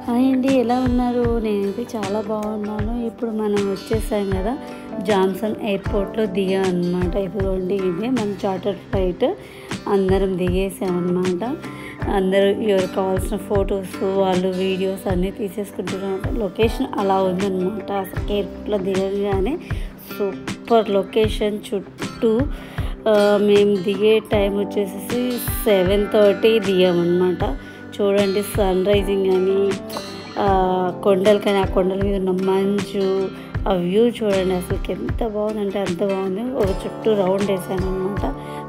Hi అండి, ఎలా ఉన్నారు? నేనైతే చాలా బాగున్నాను. ఇప్పుడు మనం వచ్చేసాం కదా, జాన్సన్ ఎయిర్పోర్ట్లో దిగాం అనమాట. ఇదిగోండి, ఇదే మన చార్టర్ ఫ్లైట్. అందరం దిగేసామన్నమాట. అందరూ ఎవరికి కావాల్సిన ఫొటోస్ వాళ్ళు వీడియోస్ అన్నీ తీసేసుకుంటున్నమాట. లొకేషన్ అలా ఉందన్నమాట. అసలు ఎయిర్పోర్ట్లో దిగగానే సూపర్ లొకేషన్. చుట్టూ మేము దిగే టైం వచ్చేసి 7:30 దిగామన్నమాట. చూడండి, సన్ రైజింగ్ అని కొండలు, కానీ ఆ కొండల మీద ఉన్న మంచు, ఆ వ్యూ చూడండి అసలుకి ఎంత బాగుందంటే అంత బాగుంది. ఒక చుట్టూ రౌండ్ వేసాను అనమాట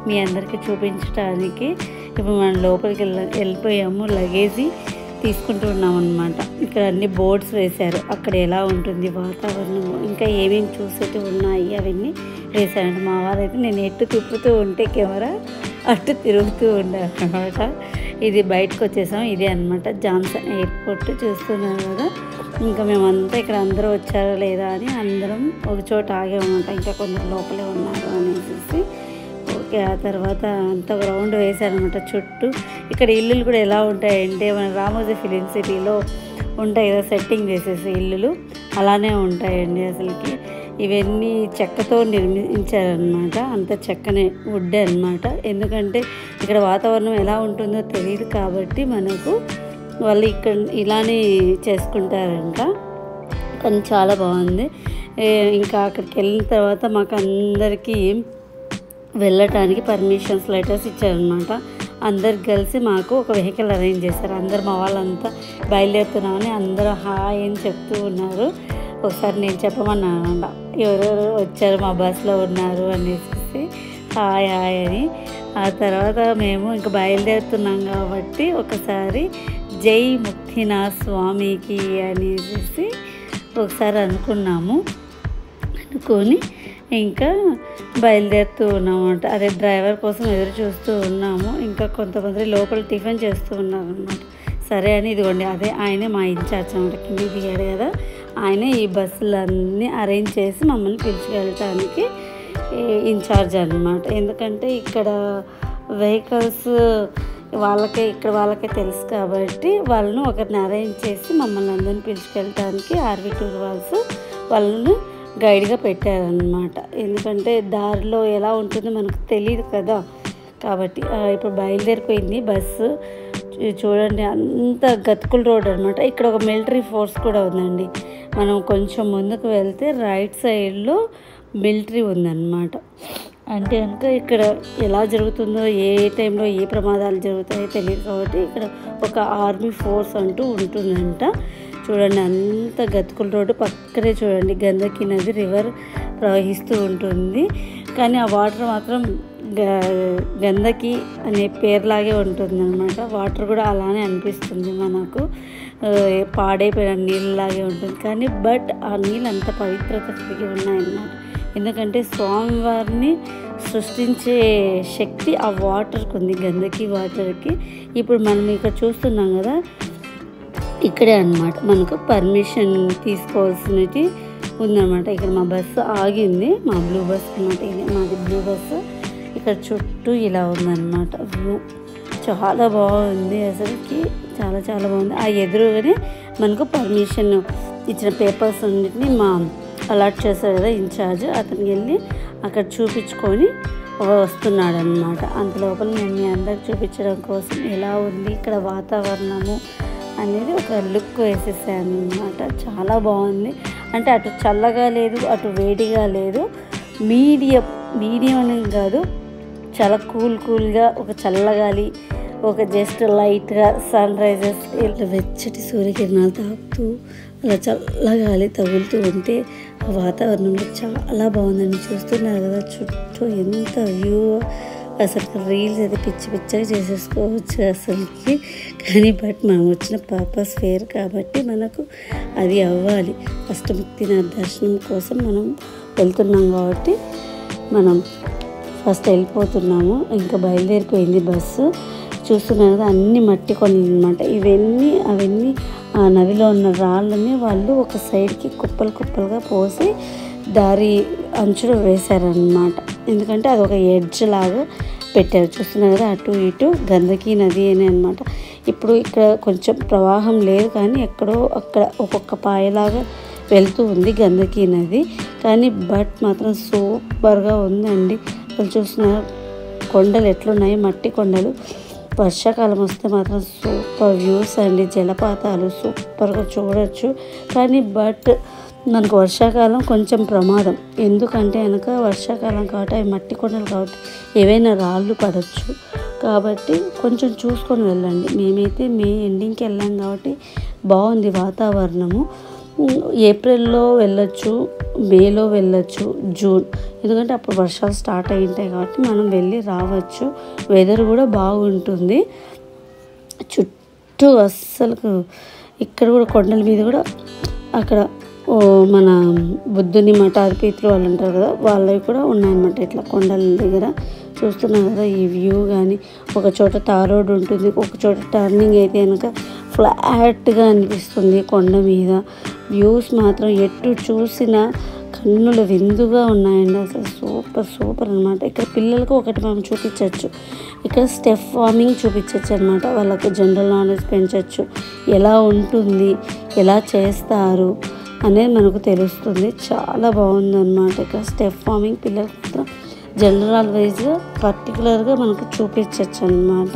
మీ అందరికీ చూపించడానికి. ఇప్పుడు మనం లోపలికి వెళ్ళిపోయాము. లగేజీ తీసుకుంటూ ఉన్నాం అనమాట. ఇక్కడ అన్ని బోర్డ్స్ వేశారు, అక్కడ ఎలా ఉంటుంది వాతావరణం, ఇంకా ఏమేమి చూసేవి ఉన్నాయి అవన్నీ వేశారంట. మా వారైతే నేను ఎటు తిప్పుతూ ఉంటే కెమెరా అటు తిరుగుతూ ఉండాలి అనమాట. ఇది బయటకు వచ్చేసాం. ఇదే అనమాట జాన్సన్ ఎయిర్పోర్ట్. చూస్తున్నారు కదా. ఇంకా మేమంతా ఇక్కడ అందరూ వచ్చారా లేదా అని అందరం ఒక చోట ఆగామన్నమాట. ఇంకా కొందరు లోపలే ఉన్నారు అనేసి. ఓకే, ఆ తర్వాత అంత రౌండ్ వేశారనమాట చుట్టూ. ఇక్కడ ఇల్లులు కూడా ఎలా ఉంటాయంటే మన రామోజీ ఫిలిం సిటీలో ఉంటాయి కదా సెట్టింగ్ చేసేసి ఇల్లులు, అలానే ఉంటాయండి అసలుకి. ఇవన్నీ చెక్కతో నిర్మించారనమాట. అంత చెక్కనే, వుడ్ అనమాట. ఎందుకంటే ఇక్కడ వాతావరణం ఎలా ఉంటుందో తెలియదు కాబట్టి మనకు వాళ్ళు ఇక్కడ ఇలానే చేసుకుంటారంట. కానీ చాలా బాగుంది. ఇంకా అక్కడికి వెళ్ళిన తర్వాత మాకు అందరికీ వెళ్ళటానికి పర్మిషన్స్ లెటర్స్ ఇచ్చారనమాట. అందరు కలిసి మాకు ఒక వెహికల్ అరేంజ్ చేశారు. అందరు మా వాళ్ళంతా బయలుదేరుతున్నామని అందరూ హాయ్ అని చెప్తూ ఉన్నారు. ఒకసారి నేను చెప్పమన్నానంట, ఎవరెవరు వచ్చారు మా బస్సులో ఉన్నారు అనేసి హాయ్ హాయ్ అని. ఆ తర్వాత మేము ఇంకా బయలుదేరుతున్నాం కాబట్టి ఒకసారి జై ముక్తినాథ్ స్వామికి అనేసి ఒకసారి అనుకున్నాము. అనుకొని ఇంకా బయలుదేరుతూ ఉన్నామంట. అదే డ్రైవర్ కోసం ఎదురు చూస్తూ ఉన్నాము. ఇంకా కొంతమంది లోపల టిఫిన్ చేస్తూ ఉన్నారు అనమాట. సరే అని ఇదిగోండి, అదే ఆయనే మా ఇన్ఛార్జ్ అనమాట. కిందికి దిగాడు కదా, ఆయనే ఈ బస్సులన్నీ అరేంజ్ చేసి మమ్మల్ని పిలుచుకెళ్ళటానికి ఇన్ఛార్జ్ అనమాట. ఎందుకంటే ఇక్కడ వెహికల్స్ వాళ్ళకే తెలుసు కాబట్టి వాళ్ళను ఒకరిని అరేంజ్ చేసి మమ్మల్ని అందరిని పిలుచుకెళ్ళటానికి ఆర్వీ టూర్ వాళ్ళని గైడ్గా పెట్టారనమాట. ఎందుకంటే దారిలో ఎలా ఉంటుందో మనకు తెలియదు కదా. కాబట్టి ఇప్పుడు బయలుదేరిపోయింది బస్సు. చూడండి, అంత గతుకుల రోడ్ అనమాట. ఇక్కడ ఒక మిలిటరీ ఫోర్స్ కూడా ఉందండి. మనం కొంచెం ముందుకు వెళ్తే రైట్ సైడ్లో మిలిటరీ ఉందన్నమాట. అంటే కనుక ఇక్కడ ఎలా జరుగుతుందో, ఏ టైంలో ఏ ప్రమాదాలు జరుగుతాయో తెలియదు కాబట్టి ఇక్కడ ఒక ఆర్మీ ఫోర్స్ అంటూ ఉంటుందంట. చూడండి, అంత గతుకుల రోడ్డు. పక్కనే చూడండి గందకి నది, రివర్ ప్రవహిస్తూ ఉంటుంది. కానీ ఆ వాటర్ మాత్రం గందకి అనే పేరులాగే ఉంటుంది అనమాట. వాటర్ కూడా అలానే అనిపిస్తుంది మనకు, పాడైపోయిన నీళ్ళలాగే ఉంటుంది. కానీ బట్ ఆ నీళ్ళు అంత పవిత్రత కలిగి ఉన్నాయన్నమాట. ఎందుకంటే స్వామివారిని సృష్టించే శక్తి ఆ వాటర్కి ఉంది, గందకి వాటర్కి. ఇప్పుడు మనం ఇక్కడ చూస్తున్నాం కదా, ఇక్కడే అన్నమాట మనకు పర్మిషన్ తీసుకోవాల్సినది ఉందన్నమాట. ఇక్కడ మా బస్సు ఆగింది, మా బ్లూ బస్ అనమాట. ఇది మాది బ్లూ బస్సు. ఇక్కడ చుట్టూ ఇలా ఉందన్నమాట వ్యూ. చాలా బాగుంది అసలుకి, చాలా చాలా బాగుంది. ఆ ఎదురుగానే మనకు పర్మిషన్ ఇచ్చిన పేపర్స్ అన్నిటిని మా అలాట్ చేశారు కదా ఇన్ఛార్జ్, అతనికి వెళ్ళి అక్కడ చూపించుకొని వస్తున్నాడు అనమాట. అంత లోపల నేను మీ అందరికి చూపించడం కోసం ఎలా ఉంది ఇక్కడ వాతావరణము అనేది ఒక లుక్ వేసేసాను అనమాట. చాలా బాగుంది. అంటే అటు చల్లగా లేదు, అటు వేడిగా లేదు, మీడియం అని కాదు, చాలా కూల్గా ఒక చల్లగాలి, ఒక జస్ట్ లైట్గా సన్ రైజెస్, వెచ్చటి సూర్యకిరణాలు తాకుతూ అలా చల్లగాలి తగులుతూ ఉంటే ఆ వాతావరణంలో చాలా బాగుందండి. చూస్తున్నారు కదా చుట్టూ ఎంత వ్యూ. అసలు రీల్స్ అయితే పిచ్చిగా చేసేసుకోవచ్చు అసలుకి. కానీ బట్ మనం వచ్చిన పర్పస్ వేరు కాబట్టి మనకు అది అవ్వాలి. అష్టముక్తినాథ్ దర్శనం కోసం మనం వెళ్తున్నాం కాబట్టి మనం ఫస్ట్ వెళ్ళిపోతున్నాము. ఇంకా బయలుదేరిపోయింది బస్సు. చూస్తున్నారు కదా, అన్ని మట్టి కొండలు అనమాట. అవన్నీ ఆ నదిలో ఉన్న రాళ్ళని వాళ్ళు ఒక సైడ్కి కుప్పలుగా పోసి దారి అంచులో వేశారనమాట. ఎందుకంటే అది ఒక ఎడ్జ్ లాగా పెట్టారు. చూస్తున్నారు కదా, అటు ఇటు గంధకీ నది అని అనమాట. ఇప్పుడు ఇక్కడ కొంచెం ప్రవాహం లేదు, కానీ ఎక్కడో అక్కడ ఒక్కొక్క పాయలాగా వెళ్తూ ఉంది గంధకీ నది. కానీ బట్ మాత్రం సూపర్గా ఉందండి. అసలు చూస్తున్నారు కొండలు ఎట్లున్నాయి, మట్టి కొండలు. వర్షాకాలం వస్తే మాత్రం సూపర్ వ్యూస్ అండి, జలపాతాలు సూపర్గా చూడొచ్చు. కానీ బట్ మనకు వర్షాకాలం కొంచెం ప్రమాదం, ఎందుకంటే కనుక వర్షాకాలం కాబట్టి అవి మట్టి కొండలు కాబట్టి ఏవైనా రాళ్ళు పడవచ్చు. కాబట్టి కొంచెం చూసుకొని వెళ్ళండి. మేమైతే మే ఎండింగ్కి వెళ్ళాం కాబట్టి బాగుంది వాతావరణము. ఏప్రిల్లో వెళ్ళొచ్చు, మేలో వెళ్ళొచ్చు, జూన్, ఎందుకంటే అప్పుడు వర్షాలు స్టార్ట్ అయి ఉంటాయి కాబట్టి మనం వెళ్ళి రావచ్చు. వెదర్ కూడా బాగుంటుంది. చుట్టూ అస్సలు ఇక్కడ కూడా కొండల మీద కూడా అక్కడ మన బుద్ధుని మఠాధిపతులు వాళ్ళు ఉంటారు కదా, వాళ్ళవి కూడా ఉన్నాయన్నమాట ఇట్లా కొండల దగ్గర. చూస్తున్నాం కదా ఈ వ్యూ. కానీ ఒక చోట తార్ రోడ్ ఉంటుంది, ఒక చోట టర్నింగ్ అయితే కనుక ఫ్లాట్గా అనిపిస్తుంది కొండ మీద. వ్యూస్ మాత్రం ఎటు చూసినా కన్నుల విందుగా ఉన్నాయండి. అసలు సూపర్ సూపర్ అనమాట. ఇక్కడ పిల్లలకు ఒకటి మనం చూపించవచ్చు, ఇక్కడ స్టెప్ ఫార్మింగ్ చూపించవచ్చు అనమాట. వాళ్ళకు జనరల్ నాలెడ్జ్ పెంచవచ్చు, ఎలా ఉంటుంది, ఎలా చేస్తారు అనేది మనకు తెలుస్తుంది. చాలా బాగుందన్నమాట. ఇక్కడ స్టెప్ ఫార్మింగ్ పిల్లలకు మాత్రం జనరల్ వైజ్గా పర్టికులర్గా మనకు చూపించవచ్చు అన్నమాట.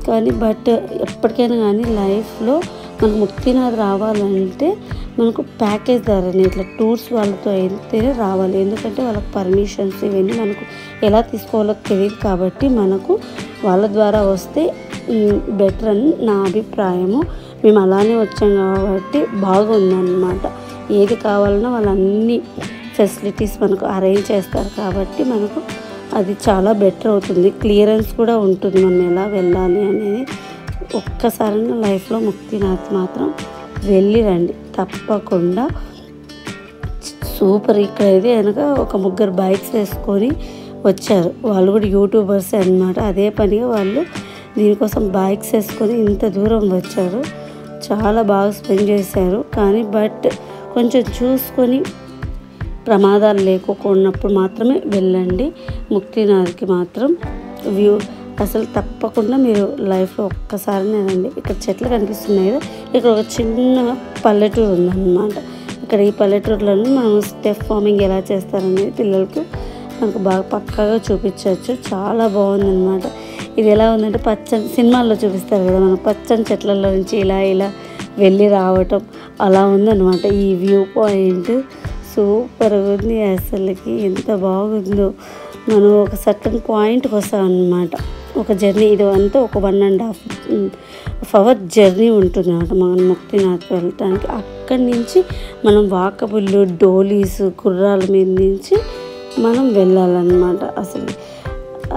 కానీ బట్ ఎప్పటికైనా కానీ లైఫ్లో మనకు ముక్తినాథ్ రావాలంటే మనకు ప్యాకేజ్ ద్వారానే ఇట్లా టూర్స్ వాళ్ళతో వెళ్తేనే రావాలి. ఎందుకంటే వాళ్ళకి పర్మిషన్స్ ఇవన్నీ మనకు ఎలా తీసుకోవాలో తెలియదు కాబట్టి మనకు వాళ్ళ ద్వారా వస్తే బెటర్ అని నా అభిప్రాయము. మేము అలానే వచ్చాం కాబట్టి బాగుందన్నమాట. ఏది కావాలన్నా వాళ్ళు అన్ని ఫెసిలిటీస్ మనకు అరేంజ్ చేస్తారు కాబట్టి మనకు అది చాలా బెటర్ అవుతుంది. క్లియరెన్స్ కూడా ఉంటుంది మనం ఎలా వెళ్ళాలి అనేది. ఒక్కసారైనా లైఫ్లో ముక్తినాథ్ మాత్రం వెళ్ళి రండి తప్పకుండా. సూపర్. ఇక్కడైతే కనుక ఒక ముగ్గురు బైక్స్ వేసుకొని వచ్చారు, వాళ్ళు కూడా యూట్యూబర్స్ అన్నమాట. అదే పనిగా వాళ్ళు దీనికోసం బైక్స్ వేసుకొని ఇంత దూరం వచ్చారు. చాలా బాగా స్పెండ్ చేశారు. కానీ బట్ కొంచెం చూసుకొని ప్రమాదాలు లేకపోయినప్పుడు మాత్రమే వెళ్ళండి. ముక్తినాథ్కి మాత్రం వ్యూ అసలు తప్పకుండా మీరు లైఫ్లో ఒక్కసారినే రండి. ఇక్కడ చెట్లు కనిపిస్తున్నాయి కదా, ఇక్కడ ఒక చిన్న పల్లెటూరు ఉందన్నమాట. ఇక్కడ ఈ పల్లెటూరులను మనం స్టెప్ ఫార్మింగ్ ఎలా చేస్తారనేది పిల్లలకు మనకు బాగా పక్కాగా చూపించవచ్చు. చాలా బాగుందన్నమాట. ఇది ఎలా ఉందంటే పచ్చని సినిమాల్లో చూపిస్తారు కదా, మనం పచ్చని చెట్లలో నుంచి ఇలా ఇలా వెళ్ళి రావటం అలా ఉందన్నమాట. ఈ వ్యూ పాయింట్ సూపర్గా ఉంది. అసలుకి ఎంత బాగుందో. మనం ఒక సర్టన్ పాయింట్కి వస్తాం అన్నమాట. ఒక జర్నీ ఇది అంతా ఒక 1.5 అవర్ జర్నీ ఉంటుంది అన్నమాట మనం ముక్తినాథ్ వెళ్ళటానికి. అక్కడి నుంచి మనం వాకబుల్ డోలీస్ గుర్రాల మీద నుంచి మనం వెళ్ళాలన్నమాట. అసలు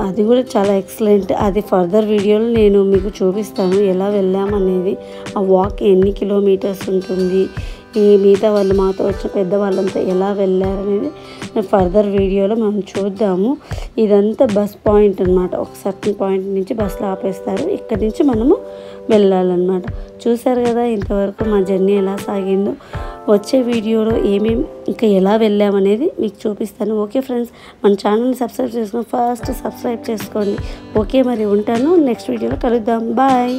అది కూడా చాలా ఎక్సలెంట్. అది ఫర్దర్ వీడియోలో నేను మీకు చూపిస్తాను ఎలా వెళ్ళామనేది. ఆ వాక్ ఎన్ని కిలోమీటర్స్ ఉంటుంది, ఈ మిగతా వాళ్ళు మాతో వచ్చిన పెద్దవాళ్ళంతా ఎలా వెళ్ళారనేది ఫర్దర్ వీడియోలో మనం చూద్దాము. ఇదంతా బస్ పాయింట్ అనమాట. ఒక సర్టన్ పాయింట్ నుంచి బస్సులు ఆపేస్తారు, ఇక్కడి నుంచి మనము వెళ్ళాలన్నమాట. చూసారు కదా ఇంతవరకు మా జర్నీ ఎలా సాగిందో. వచ్చే వీడియోలో ఏమేమి ఇంకా ఎలా వెళ్ళామనేది మీకు చూపిస్తాను. ఓకే ఫ్రెండ్స్, మన ఛానల్ని సబ్స్క్రైబ్ చేసుకొని ఫస్ట్ సబ్స్క్రైబ్ చేసుకోండి. ఓకే, మరి ఉంటాను. నెక్స్ట్ వీడియోలో కలుద్దాం. బాయ్.